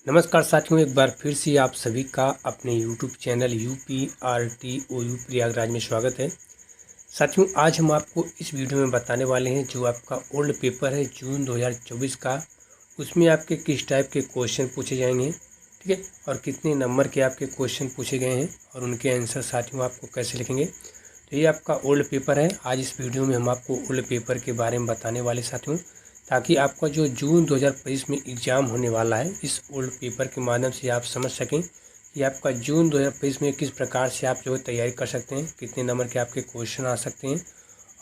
नमस्कार साथियों, एक बार फिर से आप सभी का अपने YouTube चैनल UPRTOU प्रयागराज में स्वागत है। साथियों, आज हम आपको इस वीडियो में बताने वाले हैं जो आपका ओल्ड पेपर है जून 2024 का, उसमें आपके किस टाइप के क्वेश्चन पूछे जाएंगे, ठीक है, और कितने नंबर के आपके क्वेश्चन पूछे गए हैं और उनके आंसर साथियों आपको कैसे लिखेंगे। तो ये आपका ओल्ड पेपर है। आज इस वीडियो में हम आपको ओल्ड पेपर के बारे में बताने वाले साथियों, ताकि आपका जो जून 2023 में एग्ज़ाम होने वाला है, इस ओल्ड पेपर के माध्यम से आप समझ सकें कि आपका जून 2023 में किस प्रकार से आप जो है तैयारी कर सकते हैं, कितने नंबर के आपके क्वेश्चन आ सकते हैं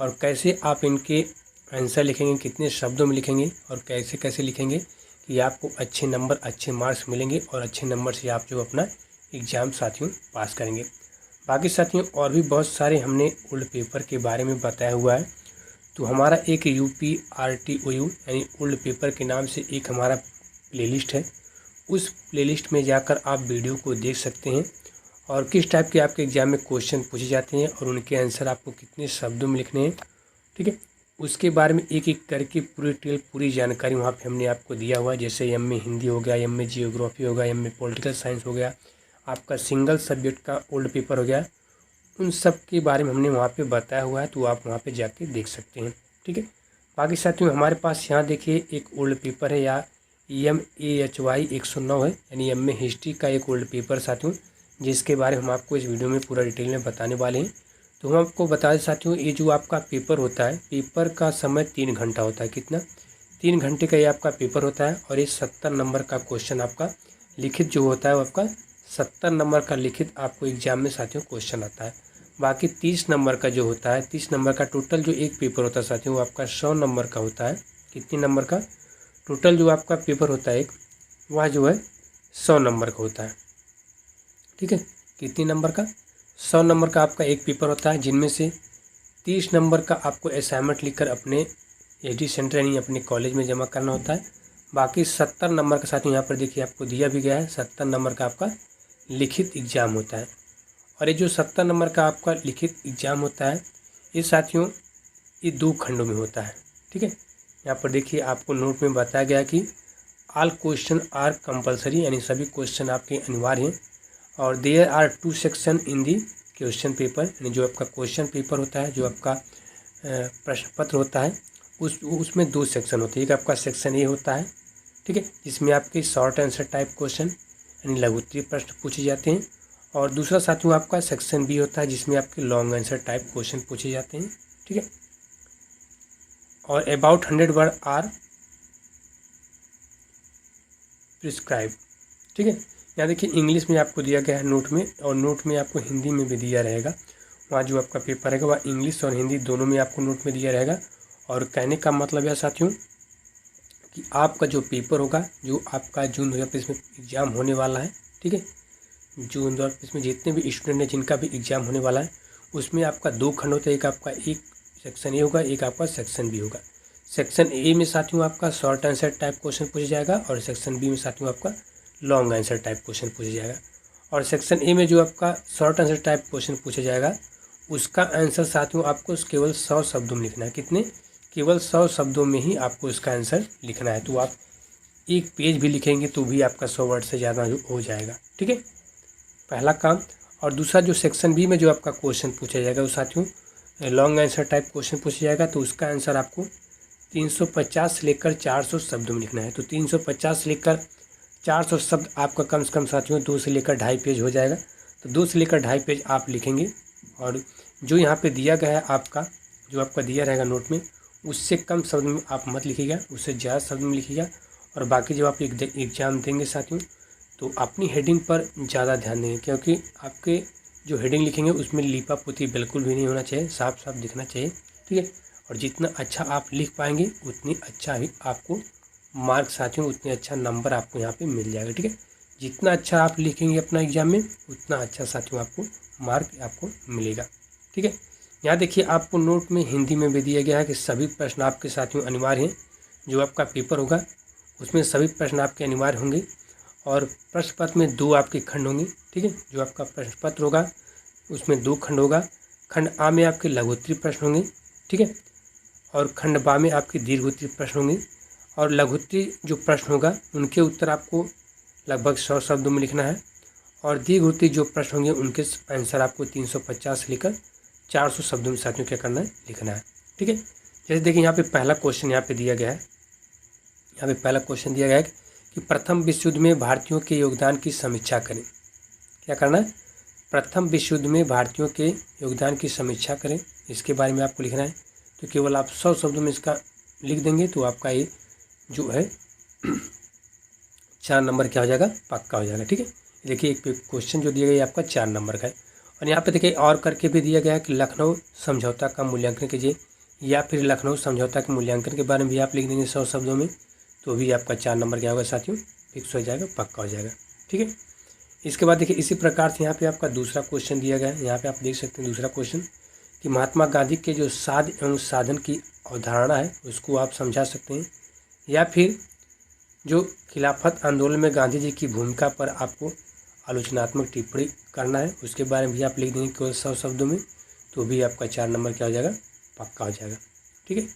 और कैसे आप इनके आंसर लिखेंगे, कितने शब्दों में लिखेंगे और कैसे कैसे लिखेंगे कि आपको अच्छे नंबर, अच्छे मार्क्स मिलेंगे और अच्छे नंबर से आप जो अपना एग्ज़ाम साथियों पास करेंगे। बाकी साथियों और भी बहुत सारे हमने ओल्ड पेपर के बारे में बताया हुआ है। तो हमारा एक UPRTOU यानी ओल्ड पेपर के नाम से एक हमारा प्लेलिस्ट है। उस प्लेलिस्ट में जाकर आप वीडियो को देख सकते हैं और किस टाइप के आपके एग्ज़ाम में क्वेश्चन पूछे जाते हैं और उनके आंसर आपको कितने शब्दों में लिखने हैं, ठीक है, उसके बारे में एक एक करके पूरी डिटेल, पूरी जानकारी वहाँ पे हमने आपको दिया हुआ है। जैसे एम में हिंदी हो गया, एम में जियोग्राफी हो गया, एम में पॉलिटिकल साइंस हो गया, आपका सिंगल सब्जेक्ट का ओल्ड पेपर हो गया, उन सब के बारे में हमने वहाँ पे बताया हुआ है। तो आप वहाँ पे जाके देख सकते हैं, ठीक है। बाकी साथियों हमारे पास यहाँ देखिए एक ओल्ड पेपर है, या EMAHY 109 है, यानी एम में हिस्ट्री का एक ओल्ड पेपर साथियों, जिसके बारे में हम आपको इस वीडियो में पूरा डिटेल में बताने वाले हैं। तो हम आपको बता दें साथियों, ये जो आपका पेपर होता है, पेपर का समय 3 घंटा होता है। कितना? 3 घंटे का ये आपका पेपर होता है और ये 70 नंबर का क्वेश्चन आपका लिखित जो होता है वो आपका 70 नंबर का लिखित आपको एग्जाम में साथियों क्वेश्चन आता है। बाकी 30 नंबर का जो होता है, 30 नंबर का टोटल जो एक पेपर होता है साथियों, वो आपका 100 नंबर का होता है। कितने नंबर का? टोटल जो आपका पेपर होता है एक, वह जो है 100 नंबर का होता है, ठीक है। कितने नंबर का? 100 नंबर का आपका एक पेपर होता है, जिनमें से 30 नंबर का आपको असाइनमेंट लिखकर अपने एडी सेंटर यानी अपने कॉलेज में जमा करना होता है। बाकी 70 नंबर का साथियों यहाँ पर देखिए आपको दिया भी गया है, 70 नंबर का आपका लिखित एग्जाम होता है। और ये जो 70 नंबर का आपका लिखित एग्जाम होता है, ये साथियों ये 2 खंडों में होता है, ठीक है। यहाँ पर देखिए आपको नोट में बताया गया कि ऑल क्वेश्चन आर कंपलसरी, यानी सभी क्वेश्चन आपके अनिवार्य हैं। और there are 2 section in the question paper, यानी जो आपका क्वेश्चन पेपर होता है, जो आपका प्रश्न पत्र होता है, उसमें 2 सेक्शन होते हैं। एक आपका सेक्शन ए होता है, ठीक है, जिसमें आपके शॉर्ट आंसर टाइप क्वेश्चन यानी लघुत्तरीय प्रश्न पूछे जाते हैं। और दूसरा साथियों आपका सेक्शन बी होता है, जिसमें आपके लॉन्ग आंसर टाइप क्वेश्चन पूछे जाते हैं, ठीक है। और अबाउट 100 वर्ड आर प्रिस्क्राइब, ठीक है। यहाँ देखिए इंग्लिश में आपको दिया गया है नोट में, और नोट में आपको हिंदी में भी दिया रहेगा। वहाँ जो आपका पेपर रहेगा वह इंग्लिश और हिंदी दोनों में आपको नोट में दिया रहेगा। और कहने का मतलब है साथियों कि आपका जो पेपर होगा, जो आपका जून 2023 में एग्ज़ाम होने वाला है, ठीक है, जून 2023 में जितने भी स्टूडेंट हैं जिनका भी एग्ज़ाम होने वाला है, उसमें आपका 2 खंड होता है। एक आपका एक सेक्शन ए होगा, एक आपका सेक्शन बी होगा। सेक्शन ए में साथियों आपका शॉर्ट आंसर टाइप क्वेश्चन पूछा जाएगा और सेक्शन बी में साथियों आपका लॉन्ग आंसर टाइप क्वेश्चन पूछा जाएगा। और सेक्शन ए में जो आपका शॉर्ट आंसर टाइप क्वेश्चन पूछा जाएगा, उसका आंसर साथियों आपको केवल 100 शब्दों में लिखना है। कितने? केवल 100 शब्दों में ही आपको इसका आंसर लिखना है। तो आप एक पेज भी लिखेंगे तो भी आपका 100 वर्ड से ज़्यादा हो जाएगा, ठीक है, पहला काम। और दूसरा जो सेक्शन बी में जो आपका क्वेश्चन पूछा जाएगा, वो साथियों लॉन्ग आंसर टाइप क्वेश्चन पूछा जाएगा। तो उसका आंसर आपको 350 से लेकर 400 शब्दों में लिखना है। तो 350 से लेकर 400 शब्द आपका कम से कम साथियों 2 से लेकर 2.5 पेज हो जाएगा। तो 2 से लेकर 2.5 पेज आप लिखेंगे। और जो यहाँ पे दिया गया है आपका, जो आपका दिया रहेगा नोट में, उससे कम शब्द में आप मत लिखिएगा, उससे ज़्यादा शब्द में लिखिएगा। और बाकी जब आप एग्ज़ाम देंगे साथियों, तो अपनी हेडिंग पर ज़्यादा ध्यान देंगे, क्योंकि आपके जो हेडिंग लिखेंगे उसमें लीपा पोती बिल्कुल भी नहीं होना चाहिए, साफ साफ दिखना चाहिए, ठीक है। और जितना अच्छा आप लिख पाएंगे उतनी अच्छा ही आपको मार्क साथियों, उतने अच्छा नंबर आपको यहाँ पे मिल जाएगा, ठीक है। जितना अच्छा आप लिखेंगे अपना एग्जाम में, उतना अच्छा साथियों आपको मार्क आपको मिलेगा, ठीक है। यहाँ देखिए आपको नोट में हिंदी में भी दिया गया है कि सभी प्रश्न आपके साथियों अनिवार्य हैं। जो आपका पेपर होगा उसमें सभी प्रश्न आपके अनिवार्य होंगे। और प्रश्न पत्र में 2 आपके खंड होंगे, ठीक है। जो आपका प्रश्न पत्र होगा उसमें 2 खंड होगा। खंड आ में आपके लघुत्तरीय प्रश्न होंगे, ठीक है, और खंड बा में आपके दीर्घोत्तरीय प्रश्न होंगे। और लघुत्तरीय जो प्रश्न होगा उनके उत्तर आपको लगभग 100 शब्दों में लिखना है। और दीर्घवृत्तीय जो प्रश्न होंगे उनके आंसर आपको 350 से लेकर 400 शब्दों में साथियों क्या करना है, लिखना है। ठीक है, जैसे देखिए यहाँ पे पहला क्वेश्चन यहाँ पे दिया गया है। यहाँ पे पहला क्वेश्चन दिया गया है कि प्रथम विश्व युद्ध में भारतीयों के योगदान की समीक्षा करें। क्या करना है, प्रथम विश्व युद्ध में भारतीयों के योगदान की समीक्षा करें, इसके बारे में आपको लिखना है। तो केवल आप 100 शब्दों में इसका लिख देंगे तो आपका ये जो है 4 नंबर क्या हो जाएगा, पक्का हो जाएगा। ठीक है, देखिए एक क्वेश्चन जो दिया गया है आपका 4 नंबर का है। और यहाँ पे देखिए और करके भी दिया गया है कि लखनऊ समझौता का मूल्यांकन कीजिए, या फिर लखनऊ समझौता के मूल्यांकन के बारे में भी आप लिख देंगे 100 शब्दों में, तो भी आपका 4 नंबर क्या होगा साथियों, फिक्स हो जाएगा, पक्का हो जाएगा। ठीक है, इसके बाद देखिए इसी प्रकार से यहाँ पे आपका दूसरा क्वेश्चन दिया गया है। यहाँ पे आप देख सकते हैं दूसरा क्वेश्चन कि महात्मा गांधी के जो साध एवं साधन की अवधारणा है उसको आप समझा सकते हैं, या फिर जो खिलाफत आंदोलन में गांधी जी की भूमिका पर आपको आलोचनात्मक टिप्पणी करना है, उसके बारे में भी आप लिख देंगे केवल 100 शब्दों में, तो भी आपका 4 नंबर क्या हो जाएगा, पक्का हो जाएगा। ठीक है,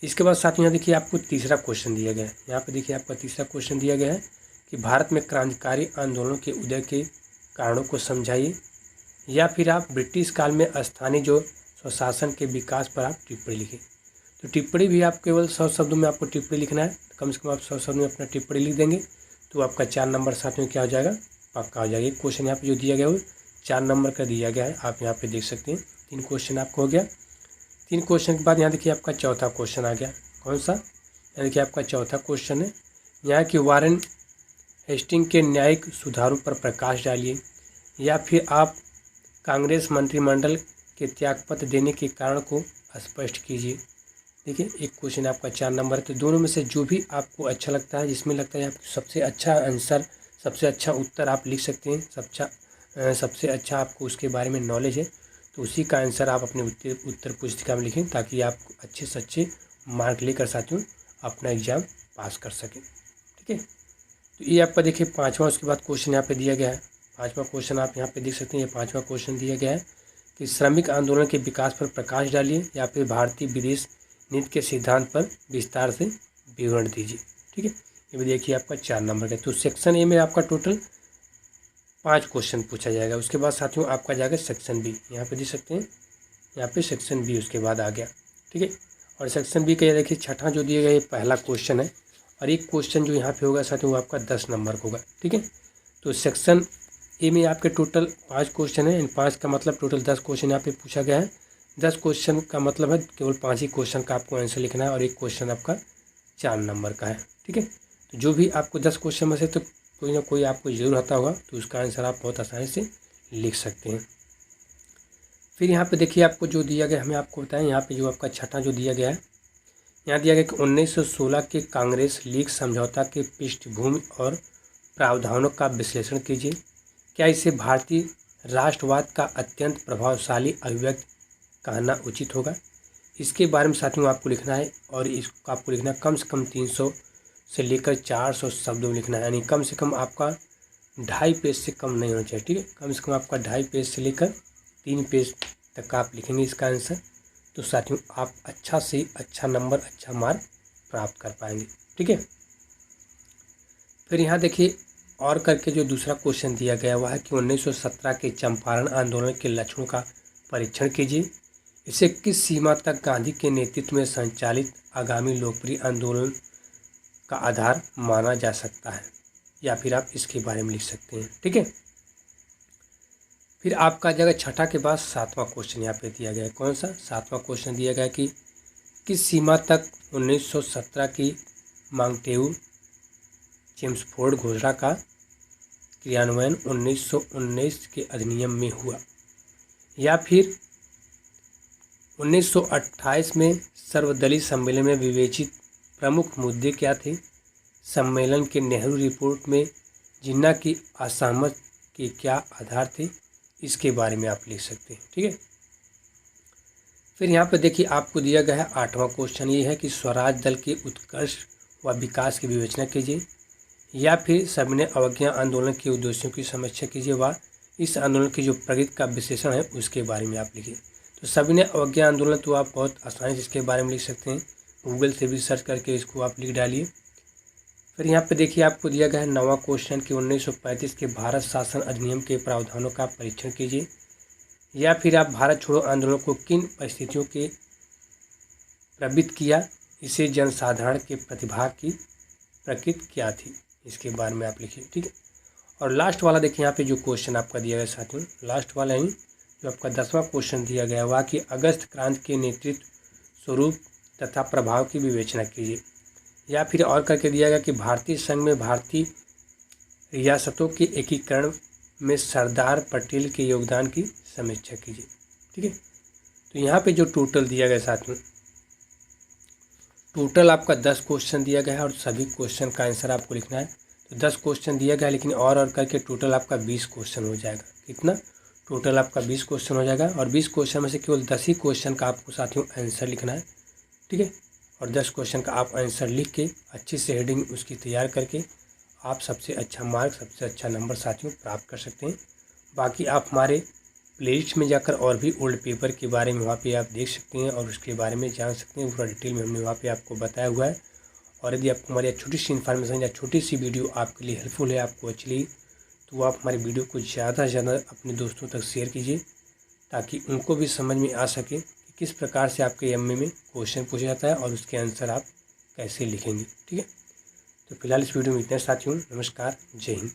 इसके बाद साथ में यहाँ देखिए आपको तीसरा क्वेश्चन दिया गया है। यहाँ पे देखिए आपका तीसरा क्वेश्चन दिया गया है कि भारत में क्रांतिकारी आंदोलनों के उदय के कारणों को समझाइए, या फिर आप ब्रिटिश काल में स्थानीय जो स्वशासन के विकास पर आप टिप्पणी लिखें। तो टिप्पणी भी आप केवल 100 शब्दों में आपको टिप्पणी लिखना है, कम से कम आप 100 शब्दों में अपना टिप्पणी लिख देंगे तो आपका 4 नंबर साथ में क्या हो जाएगा, पक्का हो जाएगा। एक क्वेश्चन यहाँ पे जो दिया गया वो 4 नंबर का दिया गया है, आप यहाँ पे देख सकते हैं। 3 क्वेश्चन आपको हो गया। 3 क्वेश्चन के बाद यहाँ देखिए आपका चौथा क्वेश्चन आ गया। कौन सा, यहाँ देखिए आपका चौथा क्वेश्चन है यहाँ कि वारेन हेस्टिंग के न्यायिक सुधारों पर प्रकाश डालिए, या फिर आप कांग्रेस मंत्रिमंडल के त्यागपत्र देने के कारण को स्पष्ट कीजिए। देखिए एक क्वेश्चन आपका 4 नंबर है, तो दोनों में से जो भी आपको अच्छा लगता है, जिसमें लगता है आपको सबसे अच्छा आंसर, सबसे अच्छा उत्तर आप लिख सकते हैं, सबसे अच्छा आपको उसके बारे में नॉलेज है, तो उसी का आंसर आप अपने उत्तर पुस्तिका में लिखें, ताकि आप अच्छे से अच्छे मार्क लेकर साथियों अपना एग्ज़ाम पास कर सकें। ठीक है, तो ये आपका देखिए पाँचवा, उसके बाद क्वेश्चन यहाँ पे दिया गया है। पाँचवा क्वेश्चन आप यहाँ पे देख सकते हैं, ये पाँचवा क्वेश्चन दिया गया है कि श्रमिक आंदोलन के विकास पर प्रकाश डालिए, या फिर भारतीय विदेश नीति के सिद्धांत पर विस्तार से विवरण दीजिए। ठीक है, ये भी देखिए आपका 4 नंबर का। तो सेक्शन ए में आपका टोटल 5 क्वेश्चन पूछा जाएगा। उसके बाद साथियों आपका जाएगा सेक्शन बी, यहाँ पे देख सकते हैं, यहाँ पे सेक्शन बी उसके बाद आ गया। ठीक है, और सेक्शन बी का ये देखिए छठा जो दिया गया ये पहला क्वेश्चन है, और एक क्वेश्चन जो यहाँ पे होगा साथियों वो आपका 10 नंबर का होगा। ठीक है, तो सेक्शन ए में आपके टोटल 5 क्वेश्चन है, इन 5 का मतलब टोटल 10 क्वेश्चन यहाँ पे पूछा गया है। 10 क्वेश्चन का मतलब है केवल 5 ही क्वेश्चन का आपको आंसर लिखना है, और एक क्वेश्चन आपका 4 नंबर का है। ठीक है, तो जो भी आपको 10 क्वेश्चन में से तो कोई ना कोई आपको जरूर आता होगा, तो उसका आंसर आप बहुत आसानी से लिख सकते हैं। फिर यहाँ पे देखिए आपको जो दिया गया, हमें आपको बताएं यहाँ पे जो आपका छठा जो दिया गया है, यहाँ दिया गया कि 1916 के कांग्रेस लीग समझौता के पृष्ठभूमि और प्रावधानों का विश्लेषण कीजिए। क्या इसे भारतीय राष्ट्रवाद का अत्यंत प्रभावशाली अभिव्यक्ति कहना उचित होगा? इसके बारे में साथियों आपको लिखना है, और इसको आपको लिखना है कम से कम 300 से लेकर 400 शब्दों में लिखना है, यानी कम से कम आपका 2.5 पेज से कम नहीं होना चाहिए। ठीक है, कम से कम आपका 2.5 पेज से लेकर 3 पेज तक आप लिखेंगे इसका आंसर, तो साथियों आप अच्छा से अच्छा नंबर, अच्छा मार्क प्राप्त कर पाएंगे। ठीक है, फिर यहाँ देखिए और करके जो दूसरा क्वेश्चन दिया गया हुआ है कि 1917 के चंपारण आंदोलन के लक्षणों का परीक्षण कीजिए। इसे किस सीमा तक गांधी के नेतृत्व में संचालित आगामी लोकप्रिय आंदोलन का आधार माना जा सकता है, या फिर आप इसके बारे में लिख सकते हैं। ठीक है, फिर आपका जगह छठा के बाद 7वां क्वेश्चन यहाँ पे दिया गया है। कौन सा 7वां क्वेश्चन दिया गया कि किस सीमा तक 1917 की मांगटेयू चेम्सफोर्ड घोषणा का क्रियान्वयन 1919 के अधिनियम में हुआ, या फिर 1928 में सर्वदलीय सम्मेलन में विवेचित प्रमुख मुद्दे क्या थे? सम्मेलन के नेहरू रिपोर्ट में जिन्ना की असहमत के क्या आधार थे? इसके बारे में आप लिख सकते हैं। ठीक है, फिर यहाँ पर देखिए आपको दिया गया है 8वां क्वेश्चन, ये है कि स्वराज दल के उत्कर्ष व विकास की विवेचना कीजिए, या फिर सविनय अवज्ञा आंदोलन के उद्देश्यों की समीक्षा कीजिए, व इस आंदोलन की जो प्रगति का विश्लेषण है उसके बारे में आप लिखिए। तो सविनय अवज्ञा आंदोलन तो आप बहुत आसानी से इसके बारे में लिख सकते हैं, गूगल से भी सर्च करके इसको आप लिख डालिए। फिर यहाँ पे देखिए आपको दिया गया है 9वां क्वेश्चन कि 1935 के भारत शासन अधिनियम के प्रावधानों का परीक्षण कीजिए, या फिर आप भारत छोड़ो आंदोलन को किन परिस्थितियों के प्रभावित किया, इसे जनसाधारण के प्रतिभा की प्रकृति क्या थी, इसके बारे में आप लिखिए। ठीक है। और लास्ट वाला देखिए यहाँ पे जो क्वेश्चन आपका दिया गया साथियों, लास्ट वाला ही जो आपका 10वां क्वेश्चन दिया गया हुआ कि अगस्त क्रांति के नेतृत्व, स्वरूप तथा प्रभाव की विवेचना कीजिए, या फिर और करके दिया गया कि भारतीय संघ में भारतीय रियासतों के एकीकरण में सरदार पटेल के योगदान की समीक्षा कीजिए। ठीक है। तो यहाँ पे जो टोटल दिया गया साथियों, टोटल आपका 10 क्वेश्चन दिया गया है और सभी क्वेश्चन का आंसर आपको लिखना है। तो 10 क्वेश्चन दिया गया है, लेकिन और करके टोटल आपका 20 क्वेश्चन हो जाएगा। कितना? टोटल आपका 20 क्वेश्चन हो जाएगा, और 20 क्वेश्चन में से केवल 10 ही क्वेश्चन का आपको साथियों आंसर लिखना है। ठीक है। और 10 क्वेश्चन का आप आंसर लिख के अच्छी से हेडिंग उसकी तैयार करके आप सबसे अच्छा मार्क, सबसे अच्छा नंबर साथियों प्राप्त कर सकते हैं। बाकी आप हमारे प्लेलिस्ट में जाकर और भी ओल्ड पेपर के बारे में वहाँ पे आप देख सकते हैं और उसके बारे में जान सकते हैं। पूरा डिटेल में हमने वहाँ पे आपको बताया हुआ है। और यदि आपको हमारी छोटी सी इन्फॉर्मेशन या छोटी सी वीडियो आपके लिए हेल्पफुल है, आपको अच्छी लगी, तो आप हमारी वीडियो को ज़्यादा से ज़्यादा अपने दोस्तों तक शेयर कीजिए, ताकि उनको भी समझ में आ सके कि किस प्रकार से आपके एमए में क्वेश्चन पूछा जाता है और उसके आंसर आप कैसे लिखेंगे। ठीक है। तो फिलहाल इस वीडियो में इतना साथियों, नमस्कार, जय हिंद।